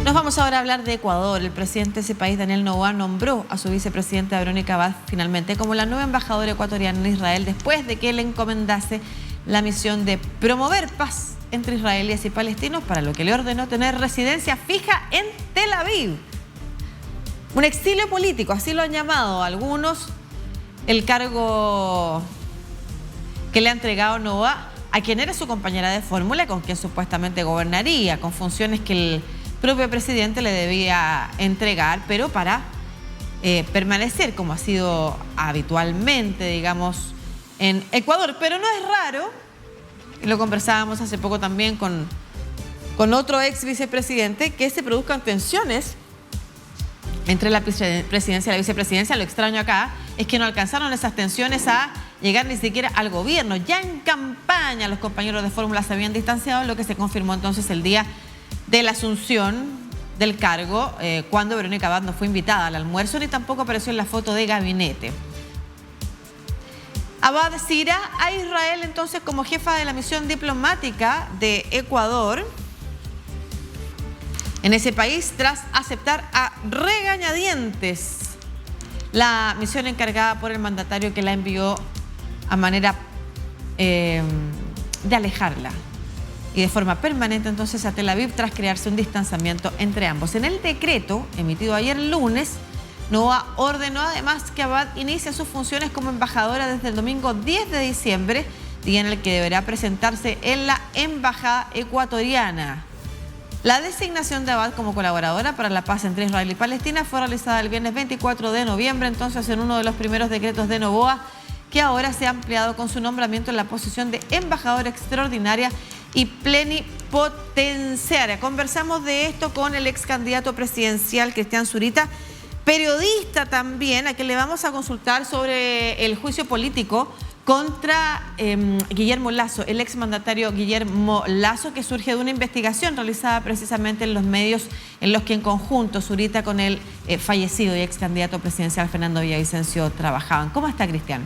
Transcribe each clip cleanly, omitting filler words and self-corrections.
Nos vamos ahora a hablar de Ecuador. El presidente de ese país, Daniel Noboa, nombró a su vicepresidenta Verónica Abad finalmente como la nueva embajadora ecuatoriana en Israel después de que le encomendase la misión de promover paz entre israelíes y palestinos, para lo que le ordenó tener residencia fija en Tel Aviv. Un exilio político, así lo han llamado algunos, el cargo que le ha entregado Noboa a quien era su compañera de fórmula, con quien supuestamente gobernaría, con funciones que el propio presidente le debía entregar, pero para permanecer, como ha sido habitualmente, digamos, en Ecuador. Pero no es raro, y lo conversábamos hace poco también con otro ex vicepresidente, que se produzcan tensiones entre la presidencia y la vicepresidencia. Lo extraño acá es que no alcanzaron esas tensiones a llegar ni siquiera al gobierno. Ya en campaña los compañeros de fórmula se habían distanciado, lo que se confirmó entonces el día de la asunción del cargo, cuando Verónica Abad no fue invitada al almuerzo ni tampoco apareció en la foto de gabinete. Abad se irá a Israel entonces como jefa de la misión diplomática de Ecuador en ese país, tras aceptar a regañadientes la misión encargada por el mandatario, que la envió a manera de alejarla y de forma permanente entonces a Tel Aviv, tras crearse un distanciamiento entre ambos. En el decreto emitido ayer lunes, Noboa ordenó además que Abad inicie sus funciones como embajadora desde el domingo 10 de diciembre, día en el que deberá presentarse en la embajada ecuatoriana. La designación de Abad como colaboradora para la paz entre Israel y Palestina fue realizada el viernes 24 de noviembre, entonces en uno de los primeros decretos de Noboa, que ahora se ha ampliado con su nombramiento en la posición de embajadora extraordinaria y plenipotenciaria. Conversamos de esto con el ex candidato presidencial Cristian Zurita, periodista también, a quien le vamos a consultar sobre el juicio político contra Guillermo Lasso, el exmandatario Guillermo Lasso, que surge de una investigación realizada precisamente en los medios en los que en conjunto Zurita con el fallecido y ex candidato presidencial Fernando Villavicencio trabajaban. ¿Cómo está, Cristian?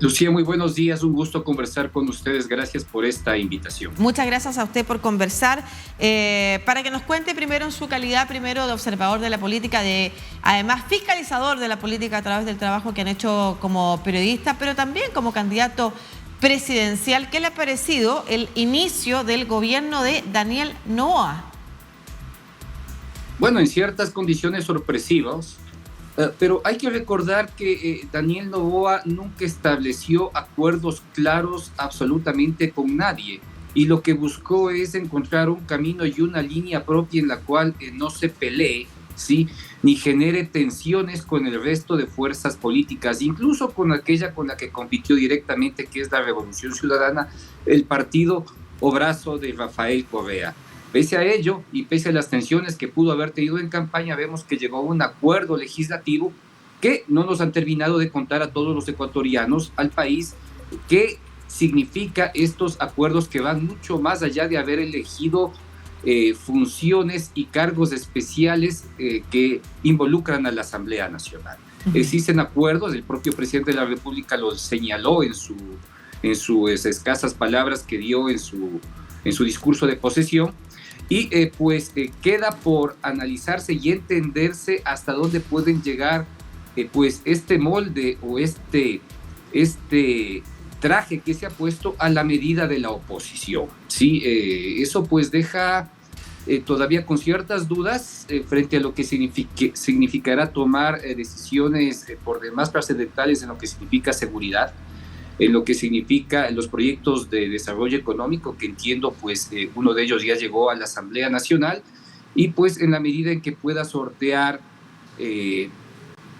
Lucía, muy buenos días, un gusto conversar con ustedes, gracias por esta invitación. Muchas gracias a usted por conversar, para que nos cuente primero en su calidad, primero de observador de la política, además fiscalizador de la política a través del trabajo que han hecho como periodista, pero también como candidato presidencial. ¿Qué le ha parecido el inicio del gobierno de Daniel Noboa? Bueno, en ciertas condiciones sorpresivas, pero hay que recordar que Daniel Noboa nunca estableció acuerdos claros absolutamente con nadie, y lo que buscó es encontrar un camino y una línea propia en la cual no se pelee, ¿sí?, ni genere tensiones con el resto de fuerzas políticas, incluso con aquella con la que compitió directamente, que es la Revolución Ciudadana, el partido o brazo de Rafael Correa. Pese a ello y pese a las tensiones que pudo haber tenido en campaña, vemos que llegó a un acuerdo legislativo que no nos han terminado de contar a todos los ecuatorianos, al país, qué significa estos acuerdos que van mucho más allá de haber elegido funciones y cargos especiales que involucran a la Asamblea Nacional. Existen acuerdos, el propio presidente de la República lo señaló en sus escasas palabras que dio en su discurso de posesión. Y queda por analizarse y entenderse hasta dónde pueden llegar este molde o este traje que se ha puesto a la medida de la oposición. ¿Sí? Eso pues deja todavía con ciertas dudas frente a lo que significará tomar decisiones por demás trascendentales en lo que significa seguridad, en lo que significa los proyectos de desarrollo económico, que entiendo pues uno de ellos ya llegó a la Asamblea Nacional, y pues en la medida en que pueda sortear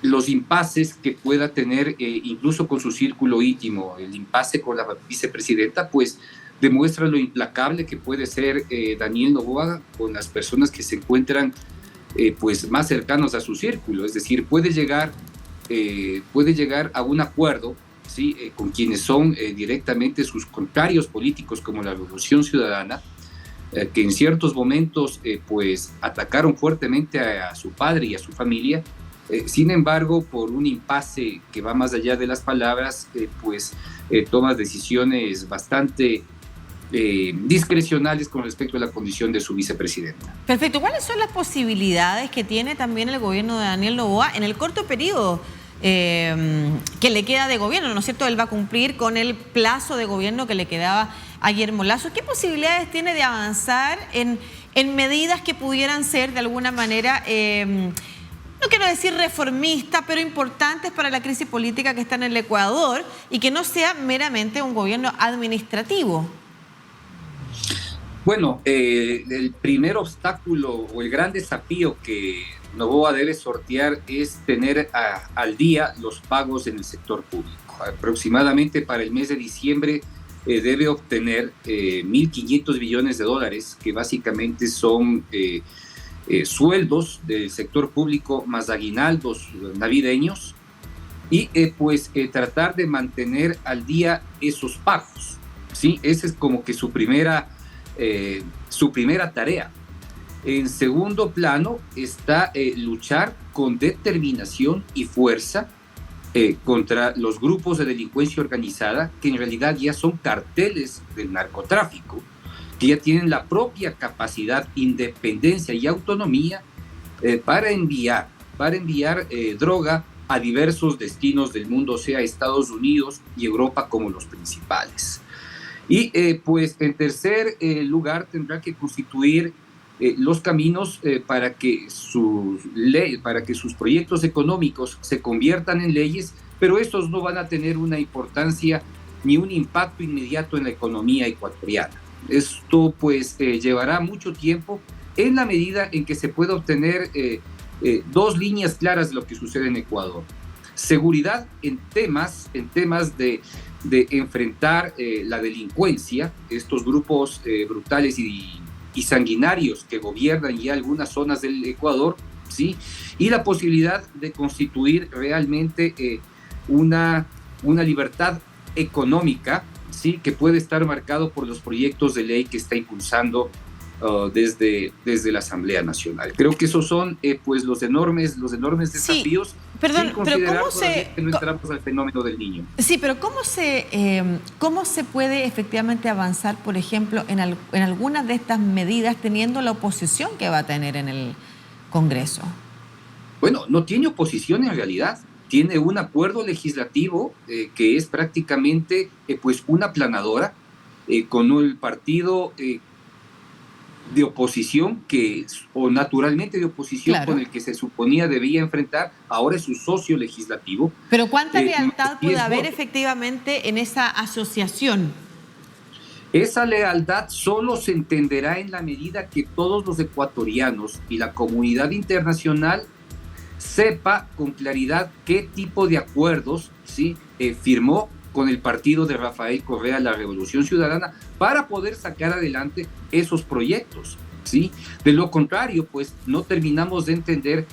los impases que pueda tener incluso con su círculo íntimo. El impasse con la vicepresidenta pues demuestra lo implacable que puede ser Daniel Noboa con las personas que se encuentran pues más cercanos a su círculo, es decir, puede llegar a un acuerdo, ¿sí?, con quienes son directamente sus contrarios políticos, como la Revolución Ciudadana, que en ciertos momentos pues atacaron fuertemente a su padre y a su familia. Sin embargo, por un impasse que va más allá de las palabras, toma decisiones bastante discrecionales con respecto a la condición de su vicepresidenta. Perfecto. ¿Cuáles son las posibilidades que tiene también el gobierno de Daniel Noboa en el corto periodo que le queda de gobierno? ¿No es cierto? Él va a cumplir con el plazo de gobierno que le quedaba a Guillermo Lasso. ¿Qué posibilidades tiene de avanzar en medidas que pudieran ser de alguna manera, no quiero decir reformistas, pero importantes para la crisis política que está en el Ecuador y que no sea meramente un gobierno administrativo? Bueno, el primer obstáculo o el gran desafío que Noboa debe sortear es tener al día los pagos en el sector público. Aproximadamente para el mes de diciembre debe obtener 1.500 billones de dólares, que básicamente son sueldos del sector público más aguinaldos navideños, y tratar de mantener al día esos pagos, ¿sí? Esa es como que su primera tarea. En segundo plano está luchar con determinación y fuerza contra los grupos de delincuencia organizada, que en realidad ya son carteles del narcotráfico, que ya tienen la propia capacidad, independencia y autonomía para enviar droga a diversos destinos del mundo, sea Estados Unidos y Europa como los principales. Y en tercer lugar tendrá que constituir los caminos para que sus proyectos económicos se conviertan en leyes, pero estos no van a tener una importancia ni un impacto inmediato en la economía ecuatoriana. Esto llevará mucho tiempo, en la medida en que se pueda obtener dos líneas claras de lo que sucede en Ecuador. Seguridad en temas de enfrentar la delincuencia, estos grupos brutales y sanguinarios que gobiernan ya algunas zonas del Ecuador, ¿sí? Y la posibilidad de constituir realmente una libertad económica, ¿sí? Que puede estar marcado por los proyectos de ley que está impulsando desde la Asamblea Nacional. Creo que esos son los enormes desafíos. Sí, perdón, pero ¿cómo que no entramos al fenómeno del niño? Sí, pero ¿cómo se puede efectivamente avanzar, por ejemplo, en algunas de estas medidas teniendo la oposición que va a tener en el Congreso? Bueno, no tiene oposición en realidad. Tiene un acuerdo legislativo que es prácticamente una aplanadora con el partido de oposición naturalmente de oposición, claro, con el que se suponía debía enfrentar, ahora es su socio legislativo. Pero ¿cuánta lealtad puede haber efectivamente en esa asociación? Esa lealtad solo se entenderá en la medida que todos los ecuatorianos y la comunidad internacional sepa con claridad qué tipo de acuerdos, ¿sí? Firmó con el partido de Rafael Correa, la Revolución Ciudadana, para poder sacar adelante esos proyectos, ¿sí? De lo contrario, no terminamos de entender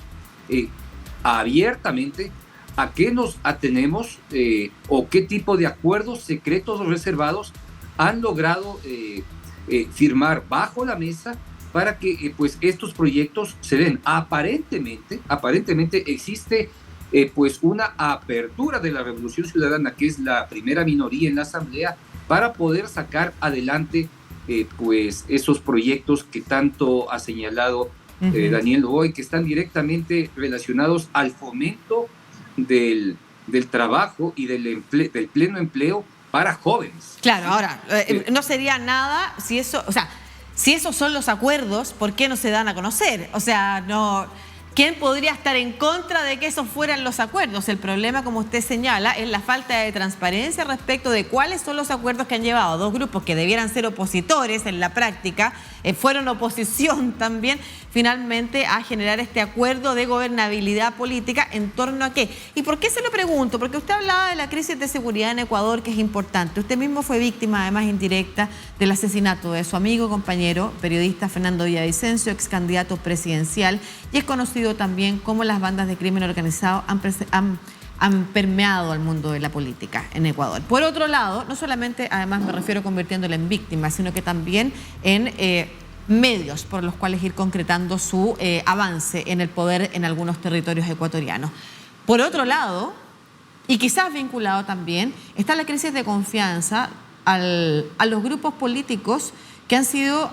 abiertamente a qué nos atenemos o qué tipo de acuerdos secretos o reservados han logrado firmar bajo la mesa para que estos proyectos se den. Aparentemente existe una apertura de la Revolución Ciudadana, que es la primera minoría en la Asamblea, para poder sacar adelante esos proyectos que tanto ha señalado Daniel Noboa, que están directamente relacionados al fomento del trabajo y del pleno empleo para jóvenes. Claro, ahora, no sería nada si esos son los acuerdos, ¿por qué no se dan a conocer? O sea, no... ¿Quién podría estar en contra de que esos fueran los acuerdos? El problema, como usted señala, es la falta de transparencia respecto de cuáles son los acuerdos que han llevado dos grupos que debieran ser opositores en la práctica, fueron oposición también, finalmente a generar este acuerdo de gobernabilidad política. ¿En torno a qué? ¿Y por qué se lo pregunto? Porque usted hablaba de la crisis de seguridad en Ecuador, que es importante. Usted mismo fue víctima, además indirecta, del asesinato de su amigo, compañero, periodista Fernando Villavicencio, ex candidato presidencial, y es conocido también cómo las bandas de crimen organizado han permeado al mundo de la política en Ecuador. Por otro lado, no solamente, además me refiero convirtiéndole en víctima, sino que también en medios por los cuales ir concretando su avance en el poder en algunos territorios ecuatorianos. Por otro lado, y quizás vinculado también, está la crisis de confianza a los grupos políticos que han sido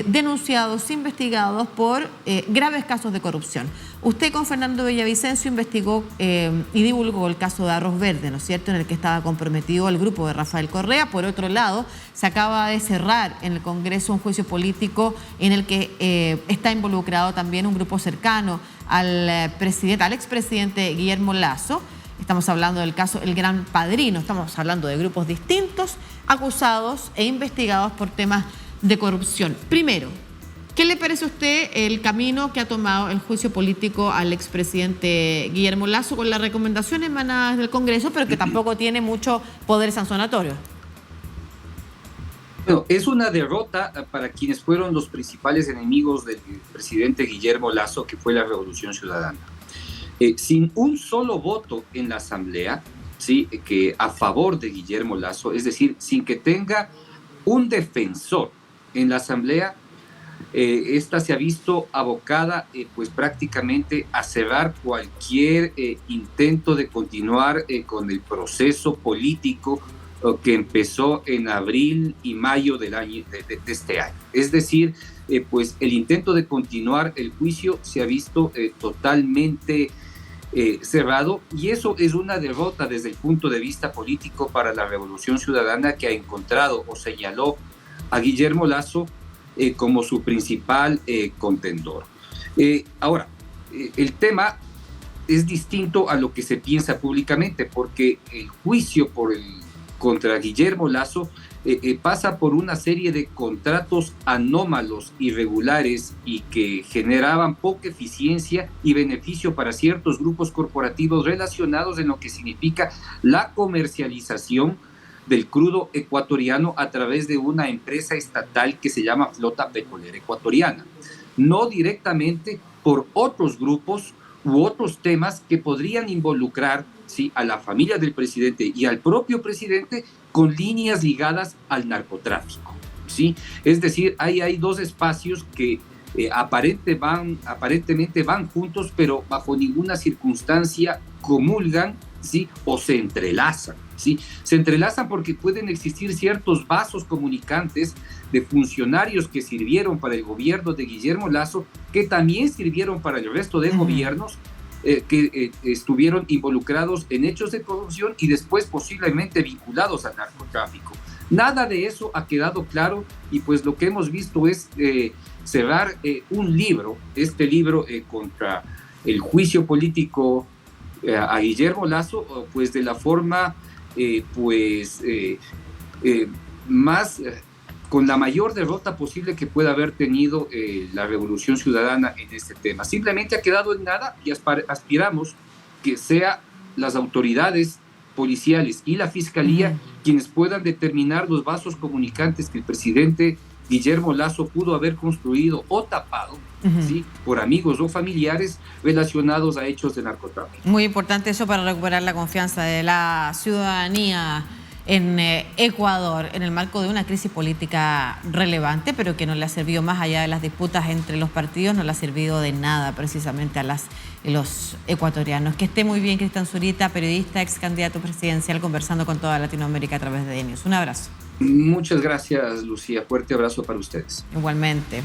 denunciados, investigados por graves casos de corrupción. Usted con Fernando Villavicencio investigó y divulgó el caso de Arroz Verde, ¿no es cierto?, en el que estaba comprometido el grupo de Rafael Correa. Por otro lado, se acaba de cerrar en el Congreso un juicio político en el que está involucrado también un grupo cercano al expresidente Guillermo Lasso. Estamos hablando del caso El Gran Padrino. Estamos hablando de grupos distintos, acusados e investigados por temas de corrupción. Primero, ¿qué le parece a usted el camino que ha tomado el juicio político al expresidente Guillermo Lasso con las recomendaciones emanadas del Congreso, pero que tampoco tiene mucho poder sancionatorio? Bueno, es una derrota para quienes fueron los principales enemigos del presidente Guillermo Lasso, que fue la Revolución Ciudadana. Sin un solo voto en la Asamblea, ¿sí?, que a favor de Guillermo Lasso, es decir, sin que tenga un defensor en la Asamblea, esta se ha visto abocada pues prácticamente a cerrar cualquier intento de continuar con el proceso político que empezó en abril y mayo del año, de este año. Es decir, pues el intento de continuar el juicio se ha visto totalmente cerrado, y eso es una derrota desde el punto de vista político para la Revolución Ciudadana, que ha encontrado o señaló a Guillermo Lasso como su principal contendor. Ahora, el tema es distinto a lo que se piensa públicamente, porque el juicio contra Guillermo Lasso pasa por una serie de contratos anómalos, irregulares, y que generaban poca eficiencia y beneficio para ciertos grupos corporativos relacionados en lo que significa la comercialización del crudo ecuatoriano a través de una empresa estatal que se llama Flota Petrolera Ecuatoriana, no directamente por otros grupos u otros temas que podrían involucrar, ¿sí?, a la familia del presidente y al propio presidente con líneas ligadas al narcotráfico, ¿sí? Es decir, hay dos espacios que aparentemente van juntos, pero bajo ninguna circunstancia comulgan, ¿sí?, o se entrelazan, ¿sí? Se entrelazan porque pueden existir ciertos vasos comunicantes de funcionarios que sirvieron para el gobierno de Guillermo Lasso, que también sirvieron para el resto de gobiernos que estuvieron involucrados en hechos de corrupción y después posiblemente vinculados al narcotráfico. Nada de eso ha quedado claro, y pues lo que hemos visto es cerrar un libro, este libro contra el juicio político a Guillermo Lasso, pues de la forma más con la mayor derrota posible que pueda haber tenido la Revolución Ciudadana en este tema. Simplemente ha quedado en nada, y aspiramos que sea las autoridades policiales y la Fiscalía quienes puedan determinar los vasos comunicantes que el presidente Guillermo Lasso pudo haber construido o tapado, ¿sí?, por amigos o familiares relacionados a hechos de narcotráfico. Muy importante eso para recuperar la confianza de la ciudadanía en Ecuador, en el marco de una crisis política relevante, pero que no le ha servido, más allá de las disputas entre los partidos, no le ha servido de nada precisamente a los ecuatorianos. Que esté muy bien, Cristian Zurita, periodista, ex candidato presidencial, conversando con toda Latinoamérica a través de DNews. Un abrazo. Muchas gracias, Lucía. Fuerte abrazo para ustedes. Igualmente.